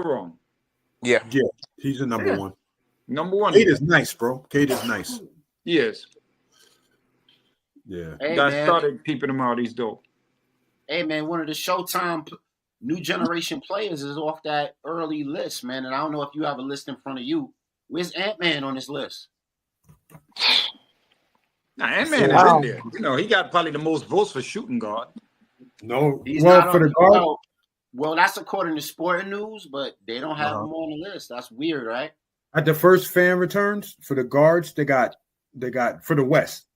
wrong? Yeah, he's the number one. Number one. Kate is nice, bro. Kate is nice. Yes. Yeah. Hey, I man. started peeping him out. He's dope. Hey, man, one of the Showtime new generation players is off that early list, man. And I don't know if you have a list in front of you. Where's Ant-Man on this list? Now, Ant-Man is in there. You know, he got probably the most votes for shooting guard. No. He's well, not for on, the guard. well, that's according to Sporting News, but they don't have him on the list. That's weird, right? At the first fan returns for the guards, they got for the West.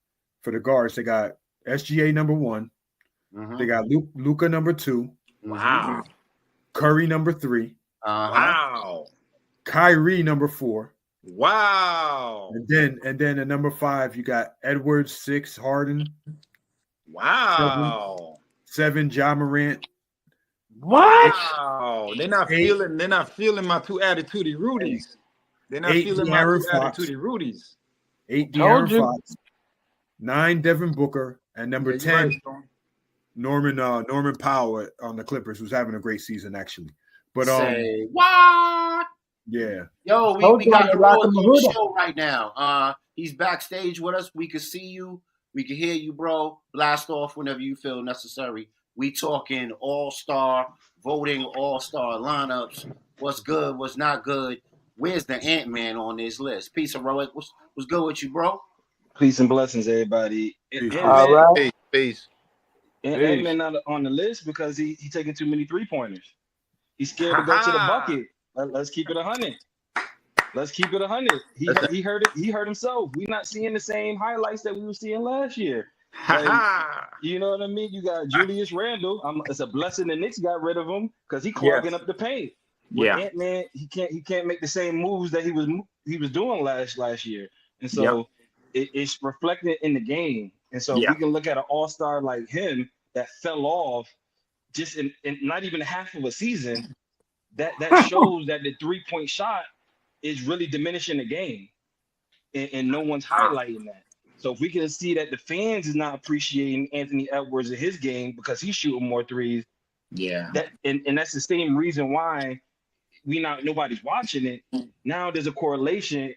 For the guards, they got SGA number 1. They got Luka number 2. Wow. Curry number 3. Wow. Kyrie number 4. Wow. And then at number 5, you got Edwards 6, Harden. Wow. 7 Ja Morant. What? Wow. They're not feeling my 2 attitude Rudies. They're not 8 feeling my De'Aaron 2 Fox. attitude Rudies. 8 De'Aaron Fox. 9 Devin Booker. And number 10, Norman Powell on the Clippers, who's having a great season actually. But say what? Yeah. Yo, we got the show right now. He's backstage with us. We can see you. We can hear you, bro. Blast off whenever you feel necessary. We talking all-star voting, all-star lineups. What's good? What's not good? Where's the Ant-Man on this list? Peace, heroic. What's good with you, bro? Peace and blessings, everybody. all right. Peace. Ant-Man not on the list because he taking too many 3-pointers. He's scared to go to the bucket. Let's keep it 100. Let's keep it 100. He heard it. He hurt himself. We're not seeing the same highlights that we were seeing last year. Like, you know what I mean? You got Julius Randle. It's a blessing the Knicks got rid of him because he clogging up the paint. But Ant-Man, he can't make the same moves that he was doing last year, and so it's reflected in the game. And so we can look at an all-star like him that fell off just in not even half of a season. That shows that the 3-point shot is really diminishing the game, and no one's highlighting that. So if we can see that the fans is not appreciating Anthony Edwards in his game because he's shooting more threes, and that's the same reason why nobody's watching it. Now there's a correlation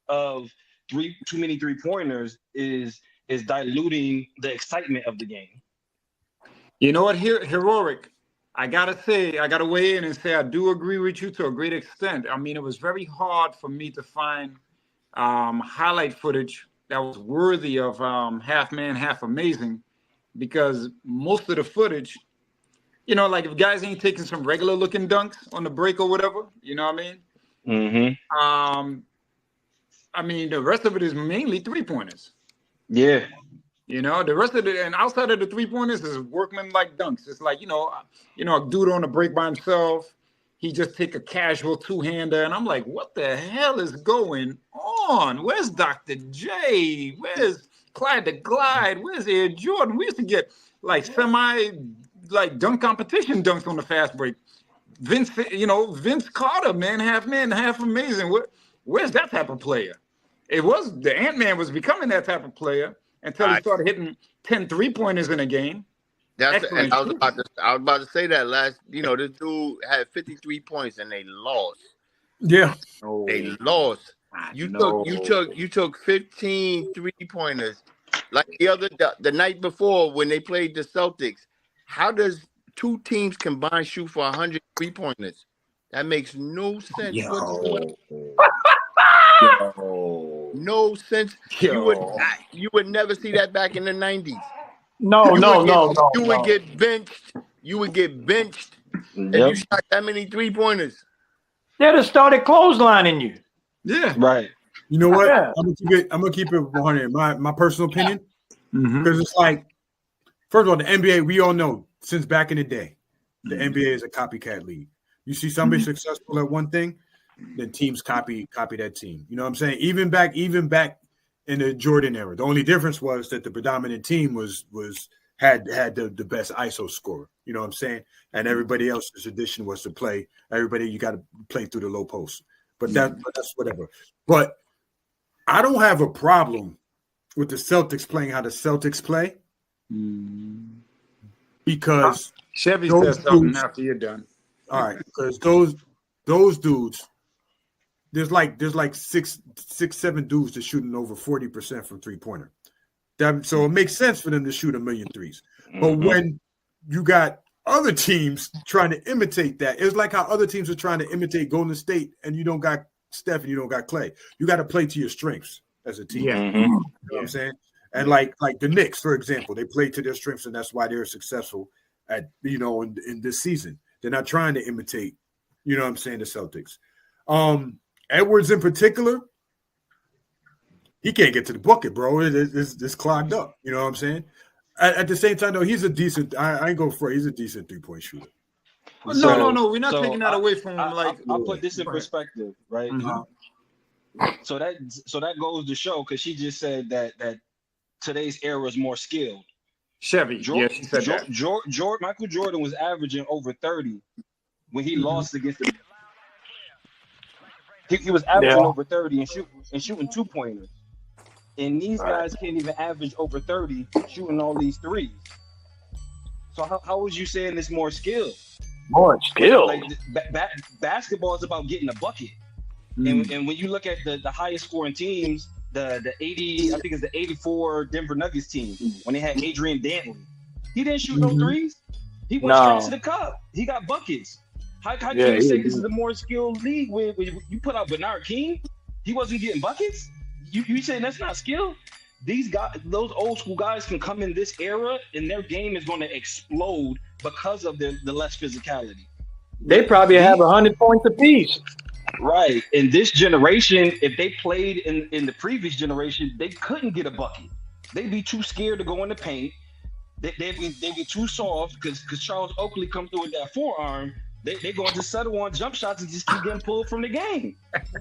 of too many 3-pointers is diluting the excitement of the game. You know what, heroic. I gotta weigh in and say I do agree with you to a great extent. I mean, it was very hard for me to find highlight footage that was worthy of half man, half amazing, because most of the footage, you know, like if guys ain't taking some regular looking dunks on the break or whatever, you know what I mean? I mean, the rest of it is mainly 3-pointers. Yeah. You know, the rest of it, and outside of the 3-pointers is workman like dunks. It's like, you know, a dude on the break by himself. He just take a casual 2-hander, and I'm like, what the hell is going on? Where's Dr. J? Where's Clyde the Glide? Where's Air Jordan? We used to get like dunk competition dunks on the fast break. Vince Carter, man, half amazing. Where's that type of player? The Ant-Man was becoming that type of player until he started hitting 10 3-pointers in a game. And I was about to say that last. You know, this dude had 53 points and they lost. Yeah, they lost. You took 15 3-pointers. Like the night before when they played the Celtics. How does 2 teams combined shoot for 100 3-pointers? That makes no sense. No sense. You would never see that back in the 90s. No. You would get benched. You would get benched if you shot that many 3-pointers. They'd have started clotheslining you. Yeah. Right. You know what? Yeah. I'm gonna keep it 100. My personal opinion, because it's like, first of all, the NBA, we all know since back in the day, the NBA is a copycat league. You see somebody successful at one thing, then teams copy that team. You know what I'm saying? Even back in the Jordan era, the only difference was that the predominant team had the best ISO score. You know what I'm saying? And everybody else's addition was to play. Everybody, you got to play through the low post. But that's whatever. But I don't have a problem with the Celtics playing how the Celtics play, because Chevy says something after you're done. All right, because those those dudes, there's like six, 7 dudes that shooting over 40% from 3-pointer. So it makes sense for them to shoot 1 million threes. But when you got other teams trying to imitate that, it's like how other teams are trying to imitate Golden State, and you don't got Steph and you don't got Clay. You got to play to your strengths as a team. Yeah. You know what I'm saying? And like the Knicks, for example, they play to their strengths, and that's why they're successful at in this season. They're not trying to imitate, the Celtics. Edwards in particular, he can't get to the bucket, bro. It's clogged up. You know what I'm saying? At the same time, though, he's a decent. I ain't go for it. He's a decent 3-point shooter. No. We're not taking that away from him. I'll put this in perspective, right? So that goes to show, because she just said that today's era is more skilled. Chevy, she said that. Michael Jordan was averaging over 30 when he lost against the. He was averaging over 30 and shooting 2-pointers. And these guys can't even average over 30 shooting all these threes. So how was you saying it's more skill? More skill. Like basketball is about getting a bucket. And when you look at the highest scoring teams, the 80, I think it's the 84 Denver Nuggets team, when they had Adrian Dantley, he didn't shoot no threes. He went straight to the cup. He got buckets. How can you say this is a more skilled league when you put out Bernard King? He wasn't getting buckets? You saying that's not skill? These guys, those old school guys, can come in this era and their game is going to explode because of the less physicality. They probably have 100 points apiece. Right. In this generation, if they played in the previous generation, they couldn't get a bucket. They'd be too scared to go in the paint. They'd be too soft because Charles Oakley come through with that forearm. They going to settle on jump shots and just keep getting pulled from the game. That's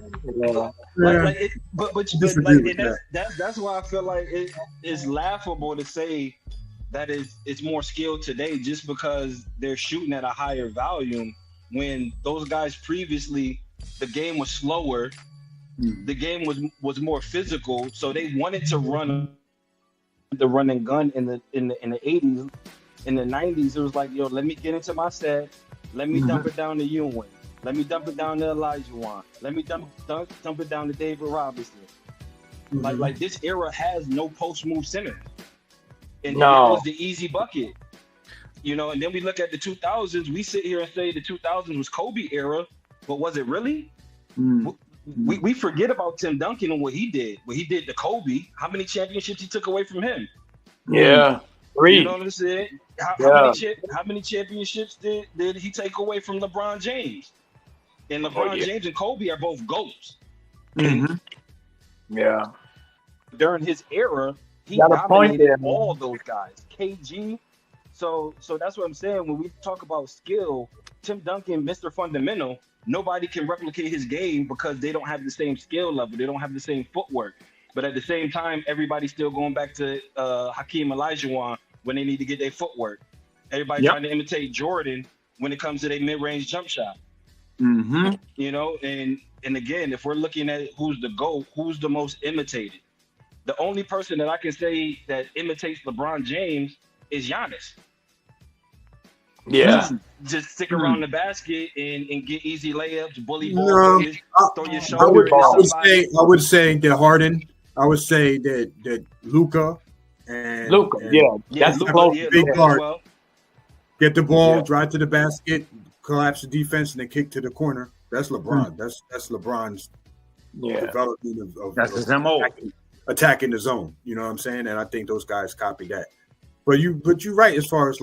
why I feel like it's laughable to say that it's more skilled today just because they're shooting at a higher volume, when those guys previously, the game was slower, the game was more physical, so they wanted to run the run and gun in the 80s. In the 90s, it was like, yo, let me get into my set. Let me dump it down to Ewing. Let me dump it down to Elijah Wan. Let me dump it down to David Robinson. Like this era has no post move center, and that was the easy bucket. And then we look at the 2000s. We sit here and say the 2000s was Kobe era, but was it really? We forget about Tim Duncan and what he did. What he did to Kobe. How many championships he took away from him? Yeah. 3. You know what I'm saying? How many championships did he take away from LeBron James? And LeBron James and Kobe are both GOATs. Yeah. During his era, he dominated all those guys. KG. So that's what I'm saying. When we talk about skill, Tim Duncan, Mr. Fundamental, nobody can replicate his game because they don't have the same skill level. They don't have the same footwork. But at the same time, everybody's still going back to Hakeem Olajuwon when they need to get their footwork. Everybody trying to imitate Jordan when it comes to their mid-range jump shot. And again, if we're looking at who's the GOAT, who's the most imitated, the only person that I can say that imitates LeBron James is Giannis. Yeah. Just stick around the basket and get easy layups, bully ball, throw your shoulder. I would say that Harden. I would say that Luka and that's Luka, close. Big guard. Well. Get the ball, drive to the basket, collapse the defense, and then kick to the corner. That's LeBron. That's LeBron's development of that's his MO. Attacking the zone. You know what I'm saying? And I think those guys copy that. But you're right as far as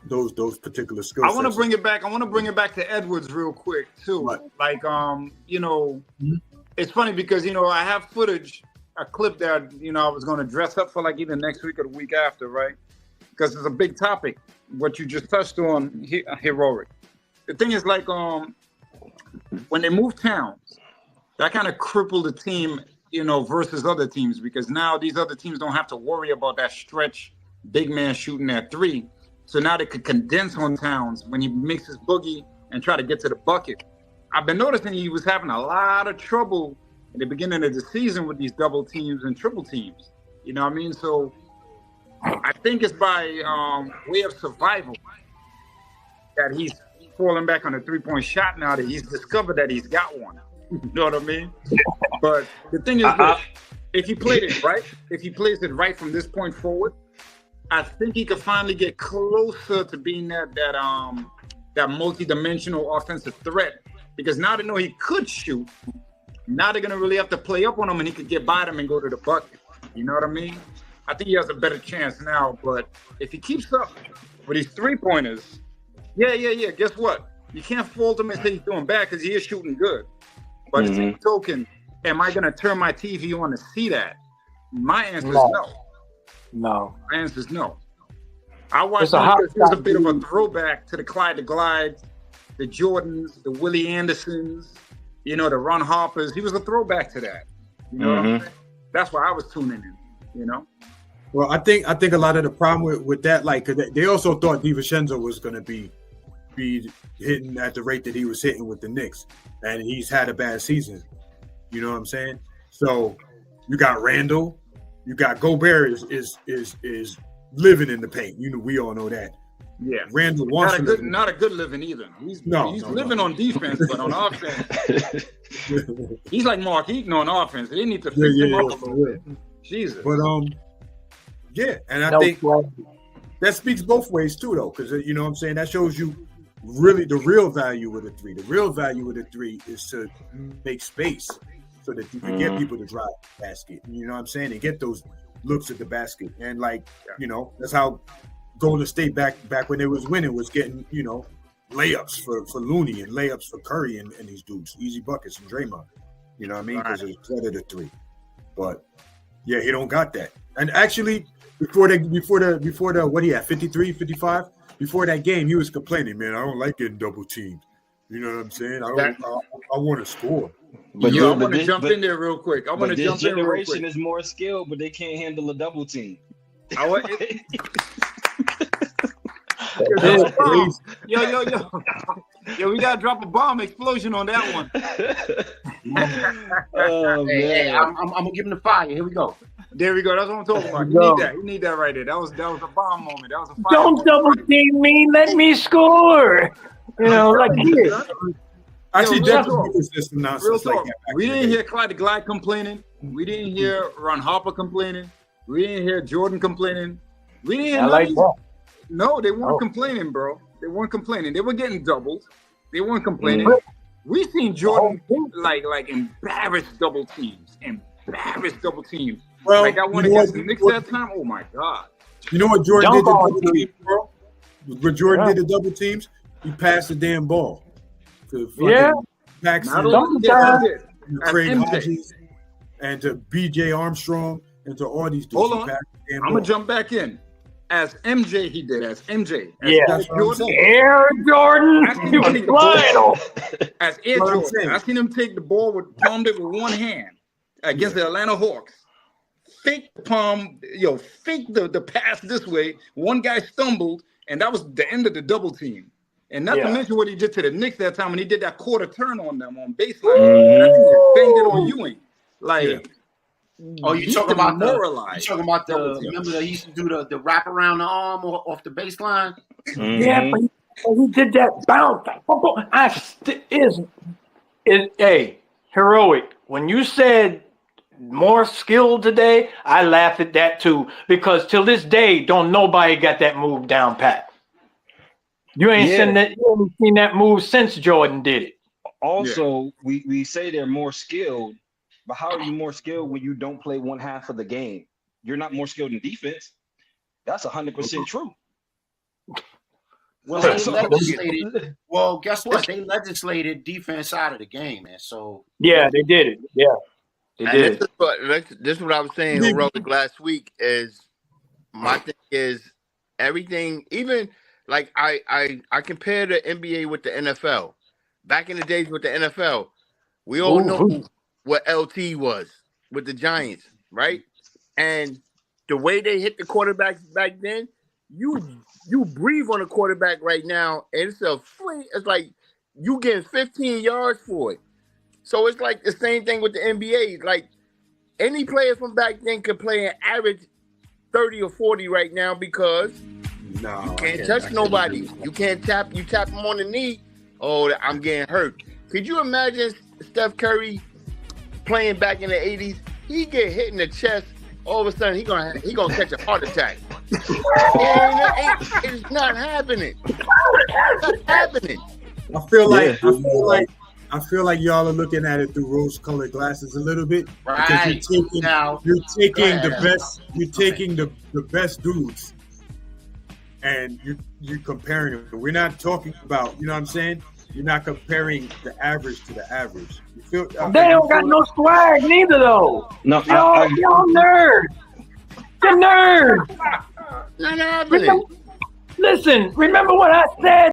those particular skills. I want to bring it back. I want to bring it back to Edwards real quick too. What? Like it's funny because I have footage, a clip that I was going to dress up for like either next week or the week after, right? Because it's a big topic. What you just touched on, heroic. The thing is, like, when they move towns, that kind of crippled the team, versus other teams, because now these other teams don't have to worry about that stretch big man shooting that 3. So now they could condense on Towns when he makes his boogie and try to get to the bucket. I've been noticing he was having a lot of trouble in the beginning of the season with these double teams and triple teams. You know what I mean? So I think it's by way of survival that he's falling back on the 3-point shot now that he's discovered that he's got one. You know what I mean? But the thing is, this, if he played it right, if he plays it right from this point forward, I think he could finally get closer to being that multi-dimensional offensive threat. Because now they know he could shoot. Now they're gonna really have to play up on him, and he could get by them and go to the bucket. You know what I mean? I think he has a better chance now. But if he keeps up with these 3-pointers, yeah. Guess what? You can't fault him and say he's doing bad because he is shooting good. But the same token, am I gonna turn my TV on to see that? My answer is no. No. My answer is no. I watched him because he was a bit of a throwback to the Clyde the Glides, the Jordans, the Willie Andersons, the Ron Harpers. He was a throwback to that. You know what I'm saying? That's why I was tuning in, Well, I think a lot of the problem with that, like, cause they also thought DiVincenzo was going to be hitting at the rate that he was hitting with the Knicks, and he's had a bad season. You know what I'm saying? So you got Randall, you got Gobert is living in the paint. We all know that. Yeah, Randall wants not a good living either. He's living on defense, but on offense, he's like Mark Eaton on offense. They need to fix him up a little bit. Jesus. But and I think that speaks both ways too, though, because you know what I'm saying, that shows you really the real value of the three. The real value of the three is to make space so that you can get people to drive the basket. You know what I'm saying? And get those looks at the basket. And that's how Golden State back when they was winning was getting, layups for Looney and layups for Curry and these dudes, easy buckets and Draymond. You know what I mean? Because it's threat of the three. But yeah, he don't got that. And actually, before the what he had, 53, 55, before that game, he was complaining, man, I don't like getting double teamed. You know what I'm saying? I want to score. But I want to jump in there real quick. This generation is more skilled, but they can't handle a double team. Yo, we gotta drop a bomb explosion on that one. Hey, I'm gonna give him the fire. Here we go. There we go. That's what I'm talking about. You need that right there. That was a bomb moment. That was a fire Don't moment. double team me. Let me score. Like here. Actually, real talk. We didn't hear Clyde the Glide complaining. We didn't hear Ron Harper complaining. We didn't hear Jordan complaining. We didn't hear No, they weren't complaining, bro. They weren't complaining. They were getting doubled. They weren't complaining. We seen Jordan like embarrassed double teams. Well, like that one against the Knicks that time. Oh my God. You know what Jordan did to double teams, bro? What Jordan did to double teams? He passed the damn ball to Paxson, to Craig Hodges, and to B.J. Armstrong, and to all these dudes. Hold on. I'm gonna jump back in. As MJ, he did. As MJ. As Air Jordan. As Air Jordan. I seen him take the ball palmed it with one hand against the Atlanta Hawks. Fake palm, fake the pass this way. One guy stumbled, and that was the end of the double team. And not to mention what he did to the Knicks that time when he did that quarter turn on them on baseline. I think he banged it on Ewing. You talking about the remember that he used to do the wrap around the arm off the baseline? Yeah, but he did that bounce. Heroic. When you said more skilled today, I laughed at that too, because till this day, don't nobody got that move down pat. You ain't seen that move since Jordan did it. Also, we say they're more skilled, but how are you more skilled when you don't play one half of the game? You're not more skilled in defense. That's 100% true. Well, guess what? They legislated defense out of the game, man. So they did it. Yeah, they did. This is what I was saying, Heroic, last week. Is my thing is everything. Even like I compare the NBA with the NFL. Back in the days with the NFL, we all know what LT was with the Giants, right? And the way they hit the quarterbacks back then, you breathe on a quarterback right now, and it's like you getting 15 yards for it. So it's like the same thing with the NBA. Like any player from back then could play an average 30 or 40 right now because you can't touch nobody. You can't tap them on the knee oh, I'm getting hurt. Could you imagine Steph Curry playing back in the 80s? He get hit in the chest. All of a sudden, he gonna catch a heart attack. It's not happening. It's not happening. I feel like y'all are looking at it through rose-colored glasses a little bit. Right. Because you're taking the best dudes, and you're comparing them. We're not talking about, you know what I'm saying? You're not comparing the average to the average. You feel? They don't got no swag neither, though. No, y'all nerds. The nerds. Not happening. Listen, remember what I said?